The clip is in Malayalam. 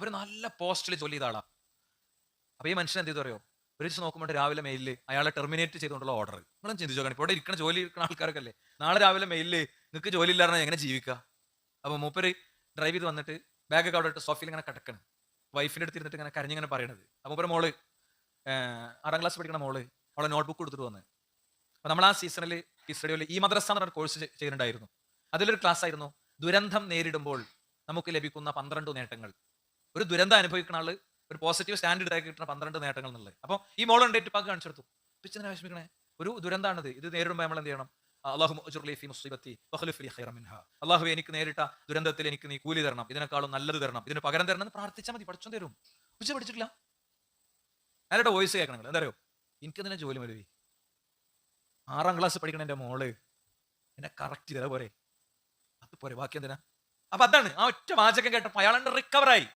അവർ നല്ല പോസ്റ്റിൽ ജോലി ചെയ്ത ആളാ. അപ്പൊ ഈ മനുഷ്യൻ എന്ത് ചെയ്തു അറിയോ? ഒരു ദിവസം നോക്കുമ്പോൾ രാവിലെ മെയിലിൽ അയാളെ ടെർമിനേറ്റ് ചെയ്തുകൊണ്ടുള്ള ഓർഡർ. നിങ്ങളും ചിന്തിച്ചു നോക്കണം, ഇവിടെ ഇരിക്കുന്ന ജോലി ഇരിക്കുന്ന ആൾക്കാരൊക്കെ അല്ലേ, നാളെ രാവിലെ മെയിലിൽ നിങ്ങൾക്ക് ജോലി ഇല്ലാതെ എങ്ങനെ ജീവിക്കുക? അപ്പൊ മൂപ്പര് ഡ്രൈവ് ചെയ്ത് വന്നിട്ട് ബാഗൊക്കെ അവിടെ ഇട്ട് സോഫയിൽ ഇങ്ങനെ കിടക്കണം. വൈഫിന്റെ അടുത്ത് ഇരുന്നിട്ട് ഇങ്ങനെ കരഞ്ഞിങ്ങനെ പറയണത്. അപ്പൊ മൂപ്പര് മോള് 6ാം ക്ലാസ് പഠിക്കുന്ന മോള് അവളെ നോട്ട്ബുക്ക് കൊടുത്തിട്ട് വന്ന്. അപ്പൊ നമ്മൾ ആ സീസണിൽ ഈ സ്റ്റഡിയോയിൽ ഈ മദ്രസ എന്ന് പറഞ്ഞ കോഴ്സ് ചെയ്യുന്നുണ്ടായിരുന്നു. അതിലൊരു ക്ലാസ് ആയിരുന്നു ദുരന്തം നേരിടുമ്പോൾ നമുക്ക് ലഭിക്കുന്ന 12 നേട്ടങ്ങൾ. ഒരു ദുരന്തം അനുഭവിക്കുന്ന ആള് ഒരു പോസിറ്റീവ് സ്റ്റാൻഡ് എടുത്താൽ കിട്ടുന്ന 12 നേട്ടങ്ങൾ എന്നുള്ളത്. അപ്പൊ ഈ മോൾ ഉണ്ടായിട്ട് പാക്ക് കാണിച്ചെടുത്തു. പിച്ചനെ വിഷമിക്കണേ, ഒരു ദുരന്താണിത്. ഇത് നേരിടുമ്പോൾ നമ്മൾ എന്ത് ചെയ്യണം? അള്ളാഹു എനിക്ക് നേരിട്ട ദുരന്തത്തിൽ എനിക്ക് നീ കൂലി തരണം, ഇതിനേക്കാളും നല്ലത് തരണം, ഇതിന് പകരം തരണം എന്ന് പ്രാർത്ഥിച്ചാൽ മതി, പഠിച്ചോ തരും. ഉച്ച പഠിച്ചിട്ടില്ല. അയാളുടെ വോയിസ് കേൾക്കണം. എന്താ അറിയോ? എനിക്ക് തന്നെ ജോലി മതി. 6ാം ക്ലാസ് പഠിക്കണ എന്റെ മോള് എന്നെ കറക്റ്റ് ചെയ്താ പോരെ, അത് പോരെ, ബാക്കി എന്തിനാ? അപ്പൊ അതാണ് ആ ഒറ്റ വാചകം കേട്ടപ്പോ അയാളുടെ റിക്കവറായി.